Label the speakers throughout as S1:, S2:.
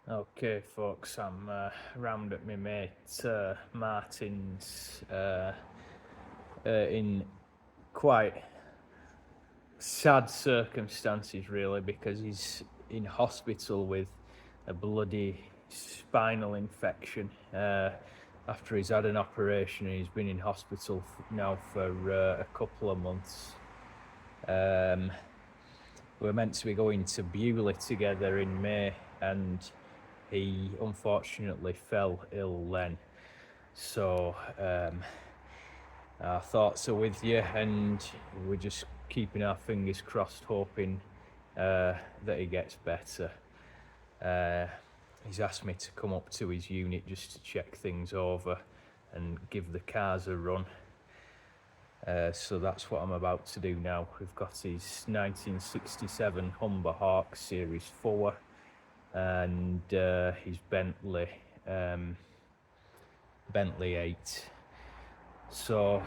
S1: Okay, folks, I'm round at my mate Martin's in quite sad circumstances, really, because he's in hospital with a bloody spinal infection. After he's had an operation, he's been in hospital now for a couple of months. We're meant to be going to Bewley together in May, and he unfortunately fell ill then. So our thoughts are with you, and we're just keeping our fingers crossed, hoping that he gets better. He's asked me to come up to his unit just to check things over and give the cars a run. So that's what I'm about to do now. We've got his 1967 Humber Hawk Series 4 and his Bentley 8. So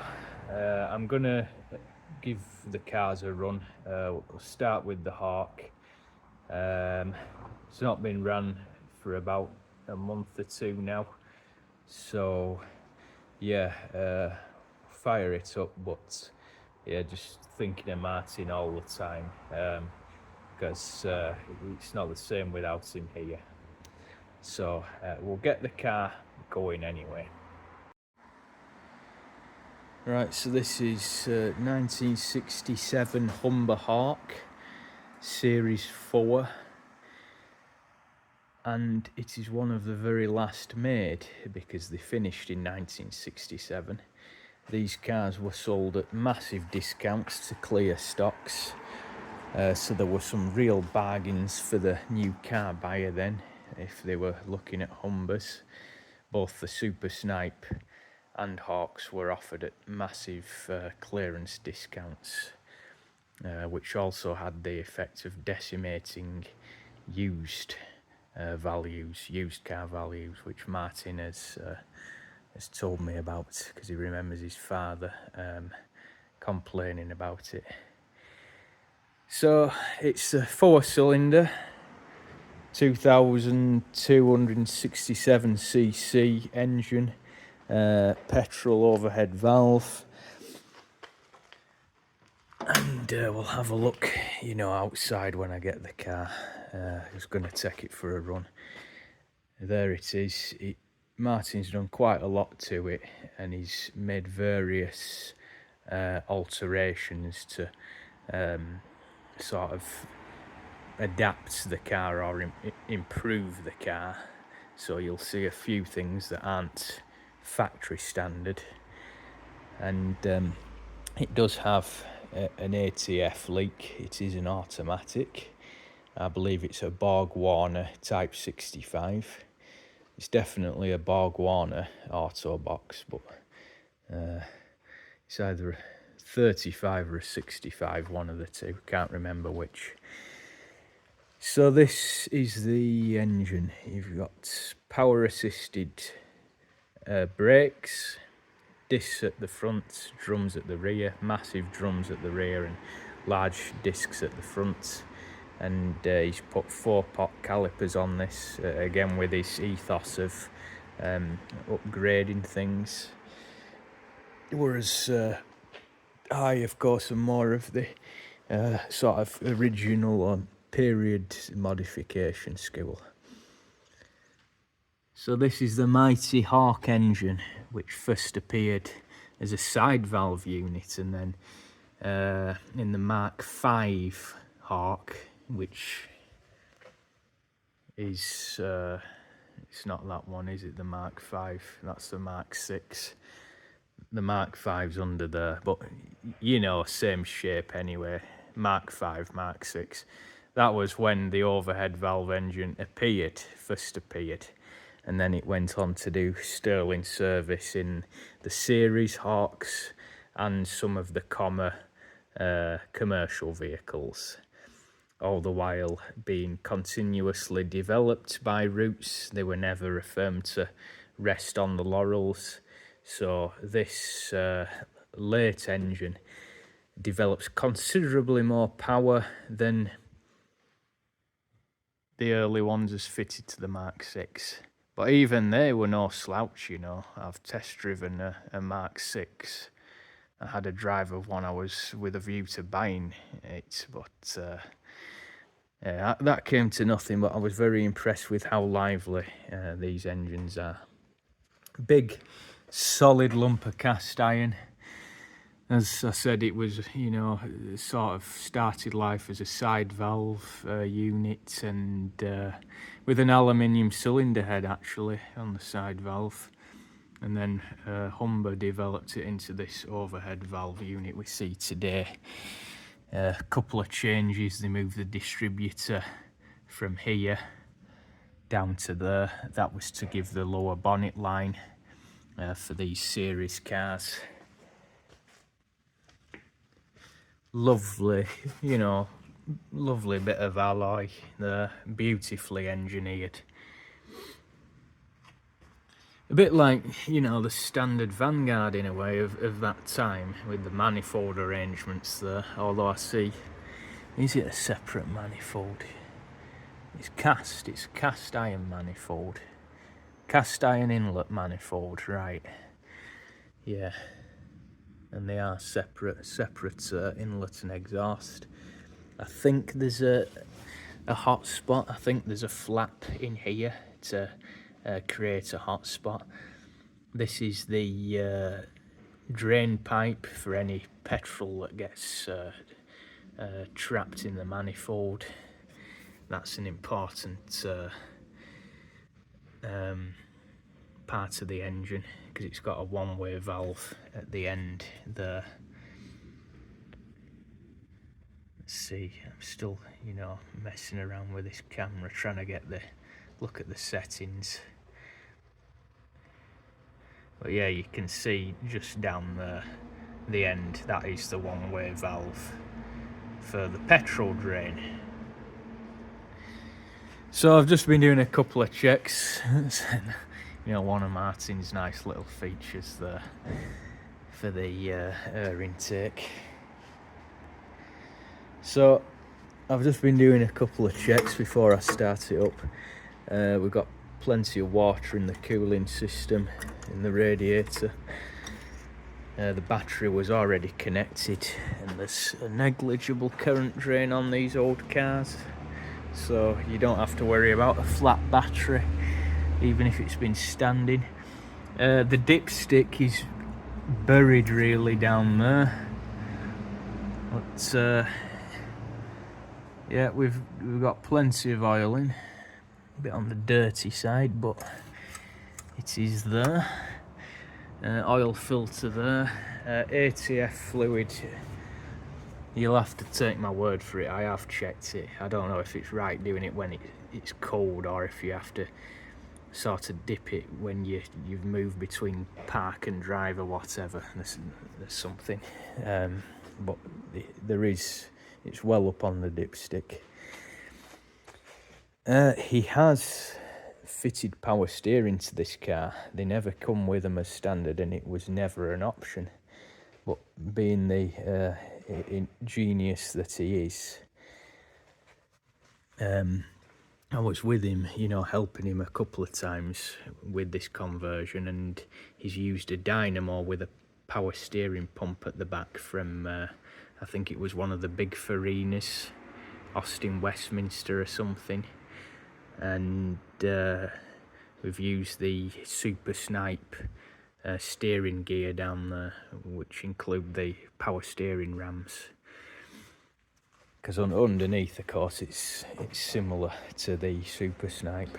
S1: I'm gonna give the cars a run. We'll start with the Hawk. It's not been run for about a month or two now, so yeah, fire it up. But yeah, just thinking of Martin all the time, because it's not the same without him here. So we'll get the car going anyway. Right, so this is 1967 Humber Hawk Series 4, and it is one of the very last made because they finished in 1967. These cars were sold at massive discounts to clear stocks, so there were some real bargains for the new car buyer then if they were looking at Humbers. Both the Super Snipe and Hawks were offered at massive clearance discounts, which also had the effect of decimating used car values, which Martin has told me about because he remembers his father complaining about it. So it's a 4-cylinder, 2,267cc engine, petrol overhead valve, and we'll have a look, outside when I get the car. I was going to take it for a run. There it is. Martin's done quite a lot to it, and he's made various alterations to sort of adapt the car or improve the car. So you'll see a few things that aren't factory standard, and it does have an ATF leak. It is an automatic. I believe it's a Borg Warner Type 65. It's definitely a Borg Warner auto box, but it's either a 35 or a 65, one of the two. Can't remember which. So this is the engine. You've got power assisted brakes, discs at the front, drums at the rear, massive drums at the rear and large discs at the front. And he's put 4-pot calipers on this, again with his ethos of upgrading things. Whereas I, of course, am more of the sort of original or period modification school. So this is the mighty Hawk engine, which first appeared as a side valve unit, and then in the Mark V Hawk, which is it's not that one, is it? The Mark V, that's the Mark VI. The Mark V's under there, but same shape anyway. Mark V, Mark VI. That was when the overhead valve engine first appeared, and then it went on to do sterling service in the series Hawks and some of the commercial vehicles, all the while being continuously developed by Roots. They were never affirmed to rest on the laurels. So this late engine develops considerably more power than the early ones as fitted to the Mark 6. But even they were no slouch, you know. I've test driven a Mark 6. I had a drive of one I was with a view to buying it, but yeah, that came to nothing. But I was very impressed with how lively these engines are. Big, solid lump of cast iron. As I said, it was, you know, sort of started life as a side valve unit, and with an aluminium cylinder head actually on the side valve. And then Humber developed it into this overhead valve unit we see today. A couple of changes. They moved the distributor from here down to there. That was to give the lower bonnet line for these series cars. Lovely, you know, lovely bit of alloy there, beautifully engineered. A bit like, you know, the standard Vanguard in a way of that time, with the manifold arrangements there. Although I see, is it a separate manifold? It's cast iron manifold. Cast iron inlet manifold, right. Yeah. And they are separate inlet and exhaust. I think there's a hot spot. I think there's a flap in here to create a hot spot. This is the drain pipe for any petrol that gets trapped in the manifold. That's an important part of the engine, because it's got a one-way valve at the end there. Let's see, I'm still, you know, messing around with this camera, trying to get the look at the settings. But yeah, you can see just down there, the end, that is the one-way valve for the petrol drain. So I've just been doing a couple of checks. You know, one of Martin's nice little features there for the air intake. So I've just been doing a couple of checks before I start it up. We've got plenty of water in the cooling system in the radiator. The battery was already connected, and there's a negligible current drain on these old cars, so you don't have to worry about a flat battery even if it's been standing. The dipstick is buried really down there, but yeah, we've got plenty of oil in. A bit on the dirty side, but it is there. Oil filter there. ATF fluid, you'll have to take my word for it, I have checked it. I don't know if it's right doing it when it's cold, or if you have to sort of dip it when you've moved between park and drive or whatever. There's something, but there is. It's well up on the dipstick. He has fitted power steering to this car. They never come with them as standard, and it was never an option. But being the genius that he is, I was with him, you know, helping him a couple of times with this conversion, and he's used a dynamo with a power steering pump at the back from, I think it was one of the big Farinas, Austin Westminster or something. And we've used the Super Snipe steering gear down there, which include the power steering rams. Because underneath, of course, it's similar to the Super Snipe.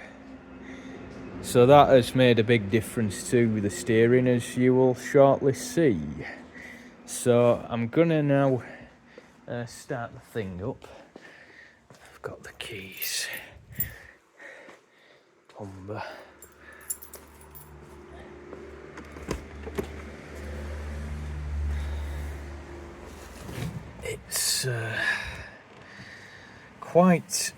S1: So that has made a big difference to the steering, as you will shortly see. So I'm gonna now start the thing up. I've got the keys. Humber. It's quite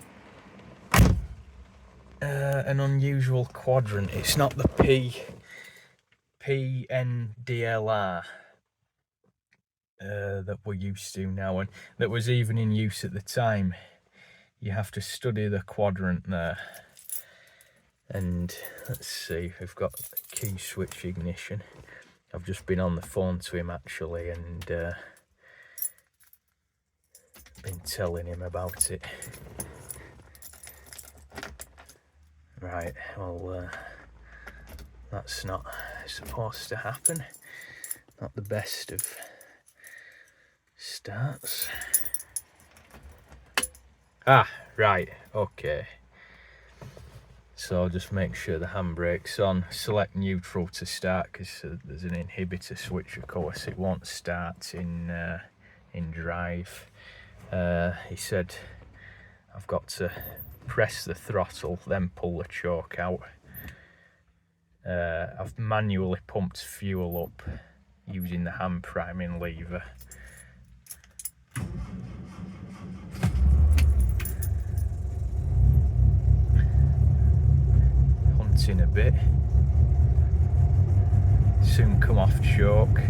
S1: an unusual quadrant. It's not the PNDLR that we're used to now, and that was even in use at the time. you have to study the quadrant there. And let's see, we've got key switch ignition. I've just been on the phone to him actually, and been telling him about it. Right, well, that's not supposed to happen. Not the best of starts. Ah, right, okay. So just make sure the handbrake's on. Select neutral to start, because there's an inhibitor switch, of course. It won't start in drive. He said I've got to press the throttle, then pull the choke out. I've manually pumped fuel up using the hand priming lever. Hunting a bit. Soon come off choke.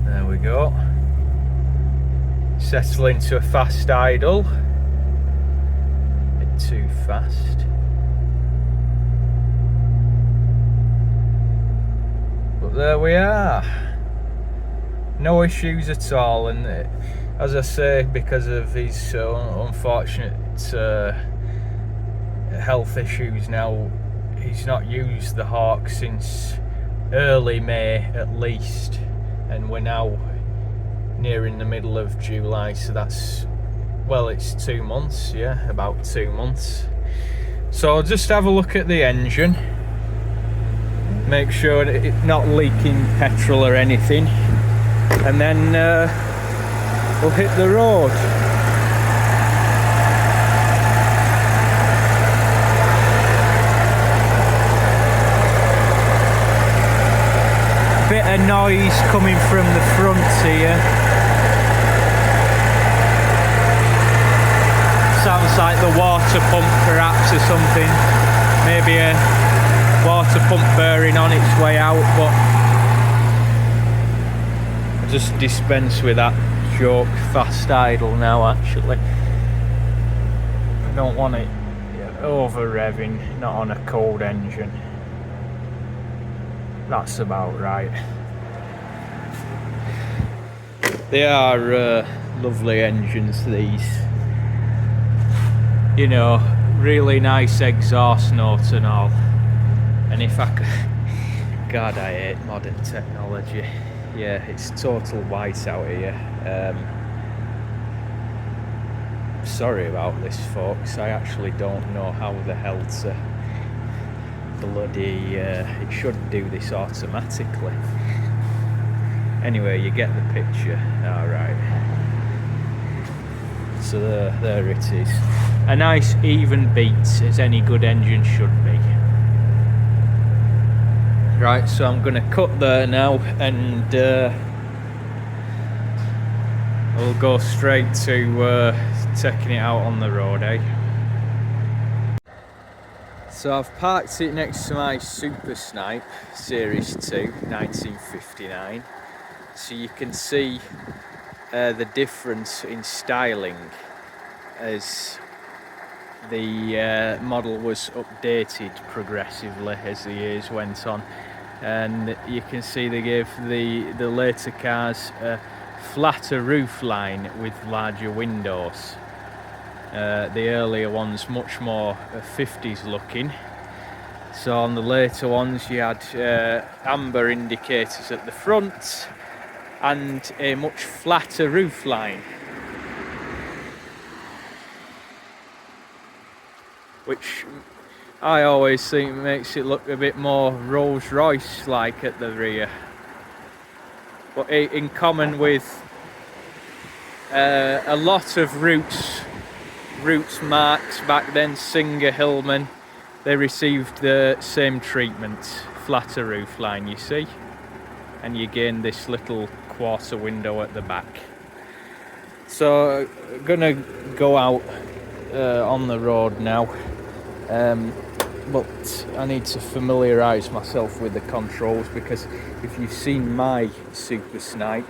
S1: There we go. Settle into a fast idle. Bit too fast. But there we are. No issues at all, and as I say, because of his unfortunate health issues now, he's not used the Hawk since early May at least, and we're now nearing the middle of July, so that's, well, it's 2 months, yeah, about 2 months. So I'll just have a look at the engine, make sure it's not leaking petrol or anything, and then we'll hit the road. Bit of noise coming from the front here. Sounds like the water pump perhaps or something. Maybe a water pump burring on its way out, but I'll just dispense with that joke. Fast idle now actually. I don't want it over revving, not on a cold engine. That's about right. They are lovely engines, these. You know, really nice exhaust notes and all. And if I could, God, I hate modern technology. Yeah, it's total white out here. Sorry about this, folks. I actually don't know how the hell to bloody it should do this automatically. Anyway, you get the picture. Alright, so there it is. A nice even beat, as any good engine should be. Right, so I'm gonna cut there now, and we'll go straight to taking it out on the road, eh? So I've parked it next to my Super Snipe Series 2 1959, so you can see the difference in styling as the model was updated progressively as the years went on, and you can see they gave the later cars a flatter roof line with larger windows. The earlier ones much more 50s looking. So on the later ones you had amber indicators at the front and a much flatter roof line, which I always think makes it look a bit more Rolls Royce like at the rear. But in common with a lot of Roots marks back then, Singer, Hillman, they received the same treatment, flatter roof line, you see, and you gain this little quarter window at the back. So I'm gonna go out on the road now, but I need to familiarise myself with the controls, because if you've seen my Super Snipe,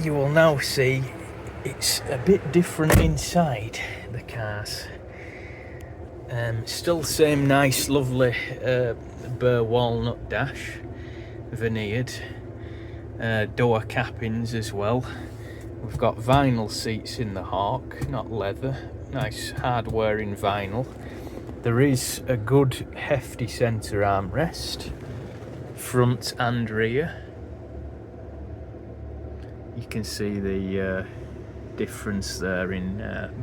S1: you will now see it's a bit different inside the cars. Still same nice lovely burr walnut dash, veneered, door cappings as well. We've got vinyl seats in the Hawk, not leather, nice hard wearing vinyl. There is a good hefty centre armrest, front and rear. You can see the difference there in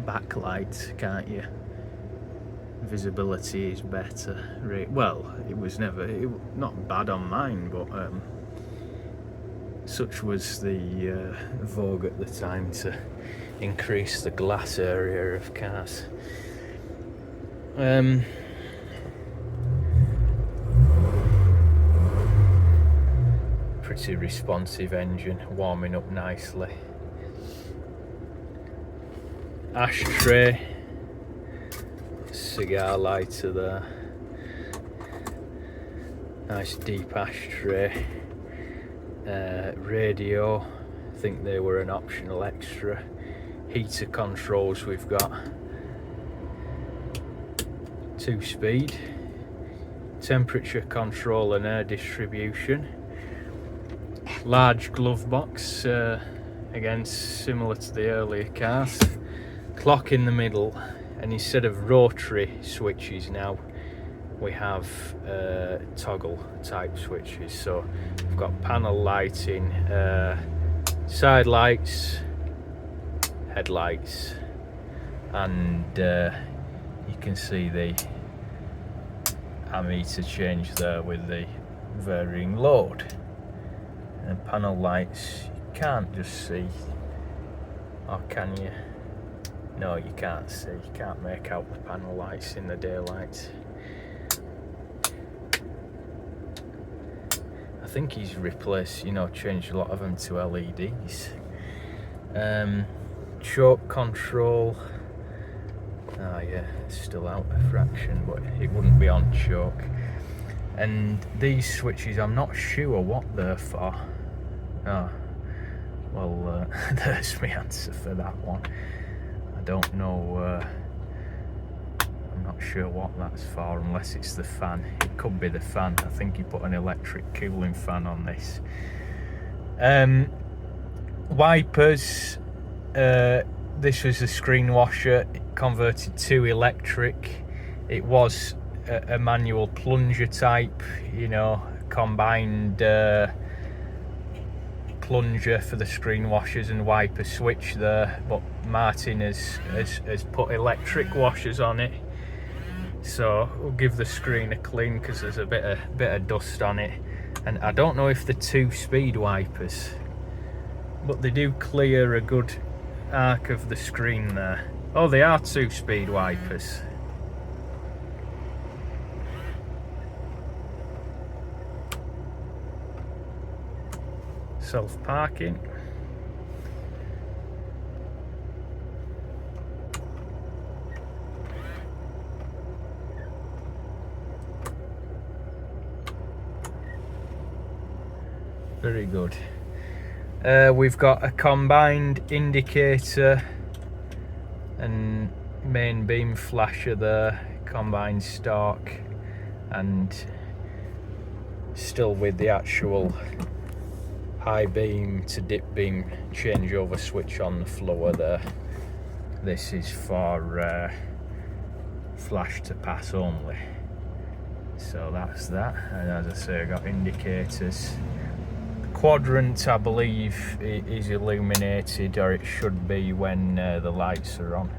S1: backlight, can't you? Visibility is better. Well, it was not bad on mine, but such was the vogue at the time to increase the glass area of cars. Pretty responsive engine, warming up nicely. Ashtray, cigar lighter there. Nice deep ashtray. Radio, I think they were an optional extra. Heater controls we've got. 2-speed. Temperature control and air distribution. Large glove box, again similar to the earlier cars. Clock in the middle, and instead of rotary switches now we have toggle type switches. So we've got panel lighting, side lights, headlights, and you can see the ammeter change there with the varying load. And panel lights you can't just see, or can you? No, you can't see, you can't make out the panel lights in the daylight. I think he's replaced, changed a lot of them to LEDs. Choke control, yeah, it's still out a fraction, but it wouldn't be on choke. And these switches, I'm not sure what they're for. Oh, well, there's my answer for that one. I don't know, I'm not sure what that's for, unless it's the fan. It could be the fan. I think he put an electric cooling fan on this. Wipers, this was a screen washer, it converted to electric. It was a manual plunger type, combined plunger for the screen washers and wiper switch there, but Martin has put electric washers on it, so we'll give the screen a clean because there's a bit of dust on it. And I don't know if they're 2-speed wipers, but they do clear a good arc of the screen there. Oh, they are 2-speed wipers. Self-parking. Very good. We've got a combined indicator and main beam flasher there, combined stalk, and still with the actual high beam to dip beam changeover switch on the floor there. This is for flash to pass only, so that's that. And as I say, I got indicators. The quadrant, I believe, is illuminated, or it should be when the lights are on.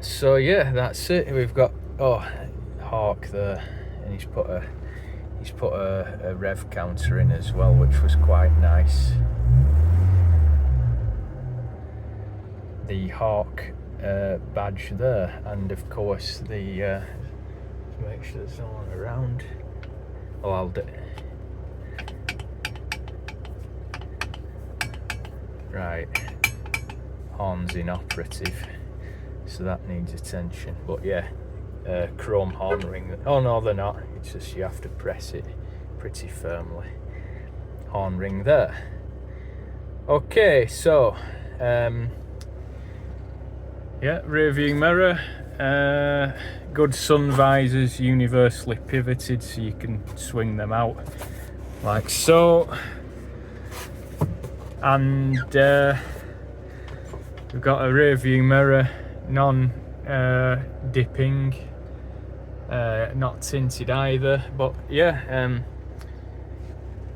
S1: So yeah, that's it. We've got Hawk there, and he's put a rev counter in as well, which was quite nice. The Hawk badge there, and of course the make sure there's no one around. Oh, I'll do. Right, horns inoperative, so that needs attention. But yeah, chrome horn ring. Oh no, they're not. It's just you have to press it pretty firmly. horn ring there. Okay, so yeah, rear view mirror, good sun visors, universally pivoted, so you can swing them out like so. And we've got a rear view mirror, non-dipping, not tinted either, but yeah,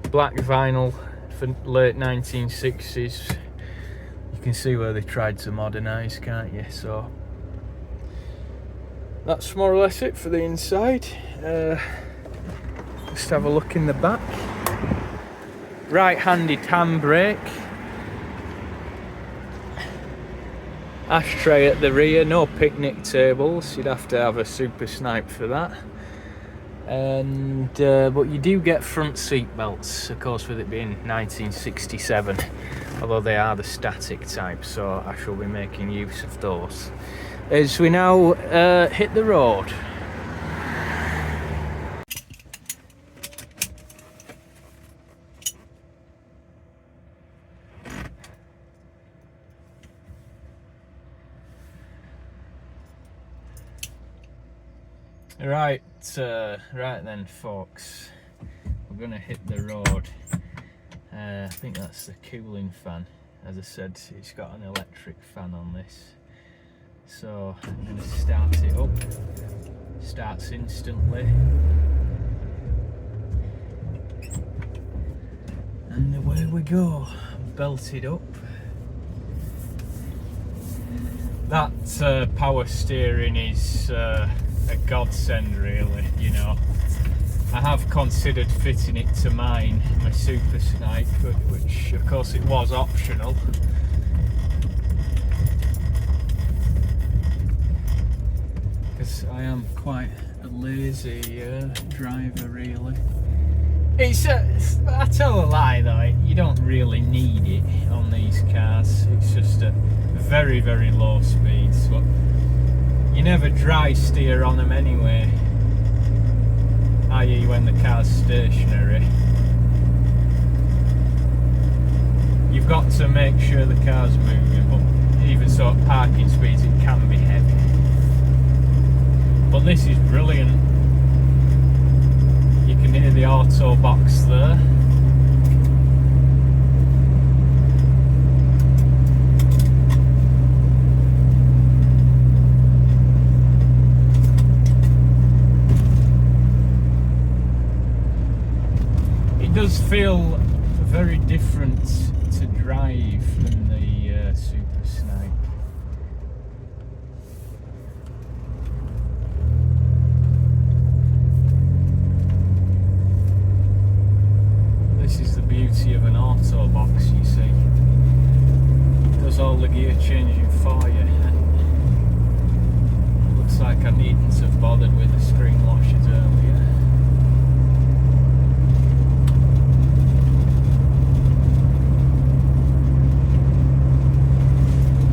S1: black vinyl for late 1960s. You can see where they tried to modernise, can't you? So that's more or less it for the inside. Just have a look in the back. Right-handed handbrake. Ashtray at the rear, no picnic tables. You'd have to have a Super Snipe for that. And but you do get front seat belts, of course, with it being 1967, although they are the static type, so I shall be making use of those as we now hit the road. Right, right then, folks, we're gonna hit the road. I think that's the cooling fan. As I said, it's got an electric fan on this, so I'm gonna start it up. Starts instantly, and away we go. Belted up. That power steering is a godsend, really. You know, I have considered fitting it to mine, my Super Snipe, which of course it was optional. Because I am quite a lazy driver, really. I tell a lie though, you don't really need it on these cars. It's just a very, very low speeds. But you never dry steer on them anyway, i.e. when the car's stationary. You've got to make sure the car's moving, but even so at parking speeds it can be heavy. But this is brilliant. You can hear the auto box there. It does feel very different to drive than the Super Snipe. This is the beauty of an auto box, you see. It does all the gear changing for you. Looks like I needn't have bothered with the screen washers earlier.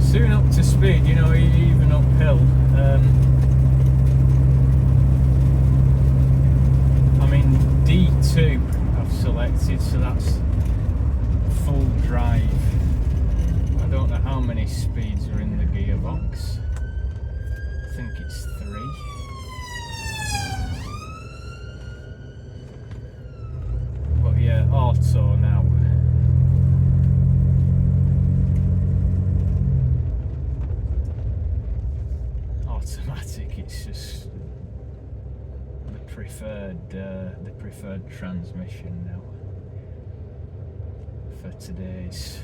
S1: Soon up to speed, you know, even uphill. I mean, D2 I've selected, so that's full drive. I don't know how many speeds are in the gearbox. I think it's 3. But yeah, auto now. Automatic, it's just the preferred transmission now for today's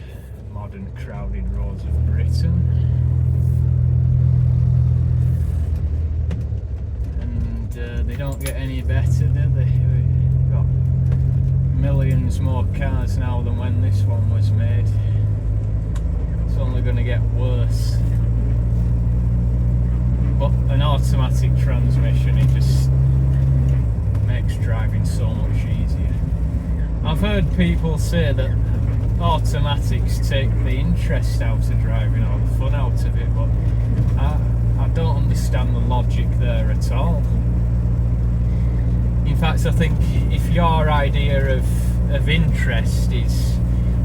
S1: modern crowded roads of Britain. And they don't get any better, do they? We've got millions more cars now than when this one was made. It's only going to get worse. But an automatic transmission, it just makes driving so much easier. I've heard people say that automatics take the interest out of driving or the fun out of it, but I don't understand the logic there at all. In fact, I think if your idea of of interest is,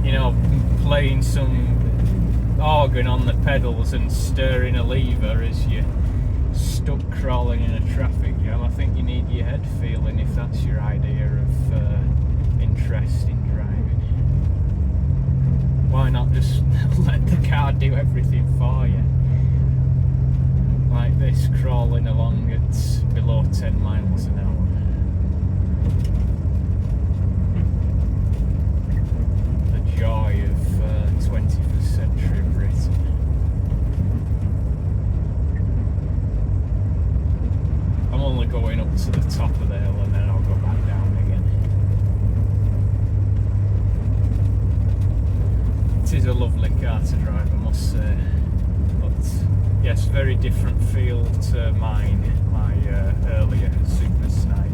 S1: you know, playing some organ on the pedals and stirring a lever as you're stuck crawling in a traffic jam. I think you need your head feeling if that's your idea of interest in driving. Why not just let the car do everything for you? Like this, crawling along at below 10 miles an hour. The joy of 21st century Britain. I'm only going up to the top of the hill and then I'll go back down again. It is a lovely car to drive, I must say. But yes, very different feel to mine, my earlier Super Snipe.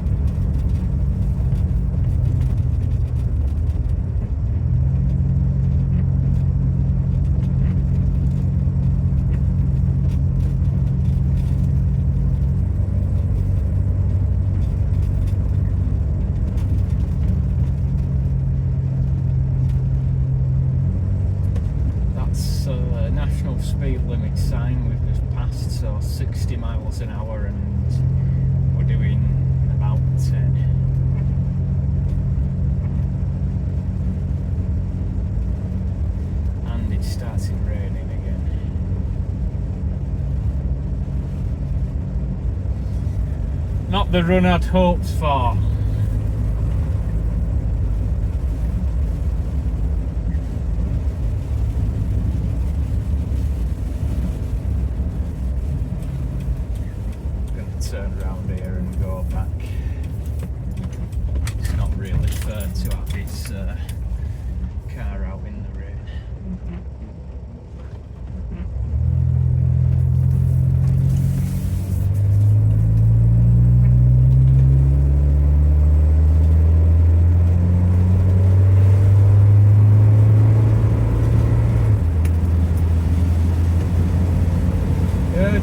S1: National speed limit sign we've just passed, so 60 miles an hour, and we're doing about 10. And it started raining again. Not the run I'd hoped for. Turn around here and go back. It's not really fair to have this car out in the rain.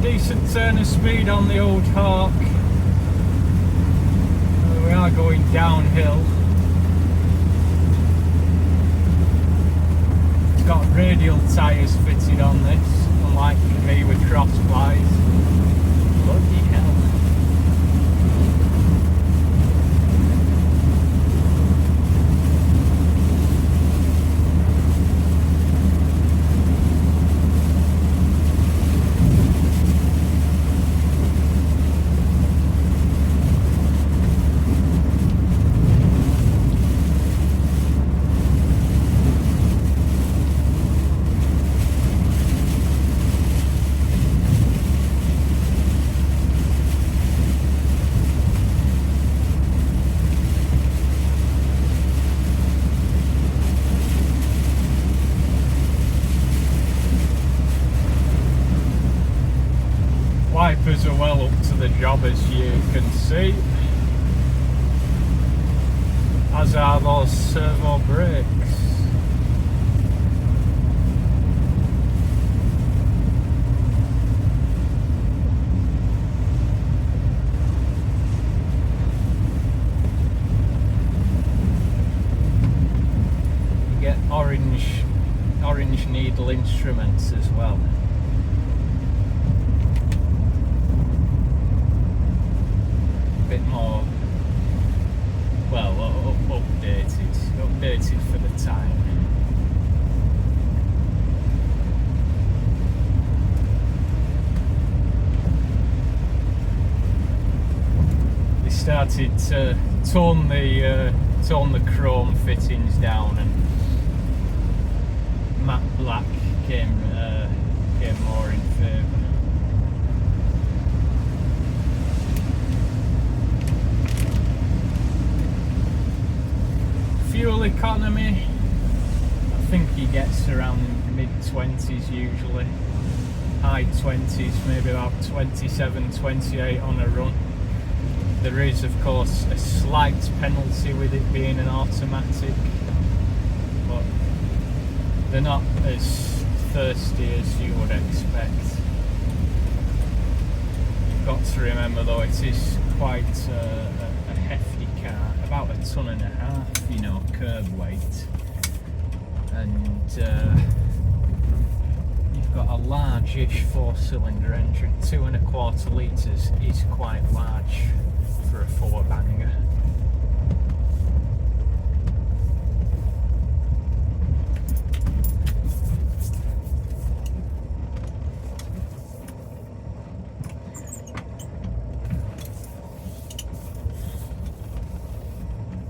S1: Decent turn of speed on the old Hawk. We are going downhill. It's got radial tyres fitted on this, unlike me with cross plies. Bloody hell. Wipers are well up to the job, as you can see, as are those servo brakes. You get orange needle instruments as well. Bit more, well, updated for the time. They started to tone the chrome fittings down, and matte black came more in favour. Fuel economy, I think he gets around mid-20s usually, high 20s, maybe about 27, 28 on a run. There is of course a slight penalty with it being an automatic, but they're not as thirsty as you would expect. You've got to remember though, it is quite a hefty car. about 1.5 tons, you know, curb weight, and you've got a large-ish 4-cylinder engine. 2.25 litres is quite large for a 4-banger.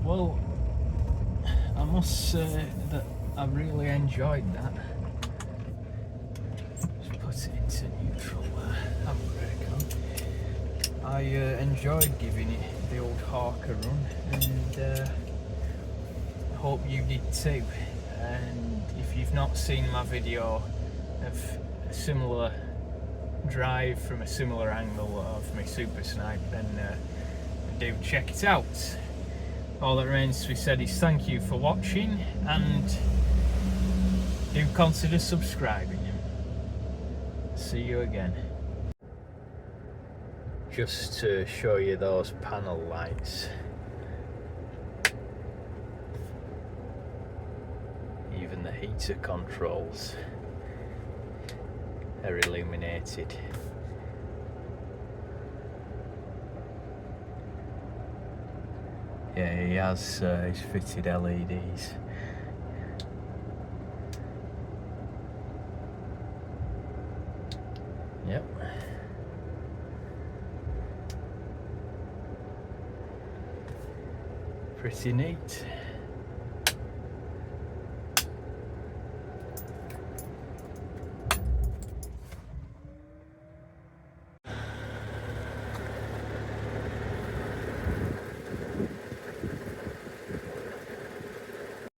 S1: Well, I must say that I really enjoyed that. Just put it into neutral handbrake on. I enjoyed giving it the old Hawk a run, and I hope you did too. And if you've not seen my video of a similar drive from a similar angle of my Super Snipe, then do check it out. All that remains to be said is thank you for watching, and do consider subscribing. See you again. Just to show you those panel lights. Even the heater controls are illuminated. Yeah, he has his fitted LEDs. Yep. Pretty neat.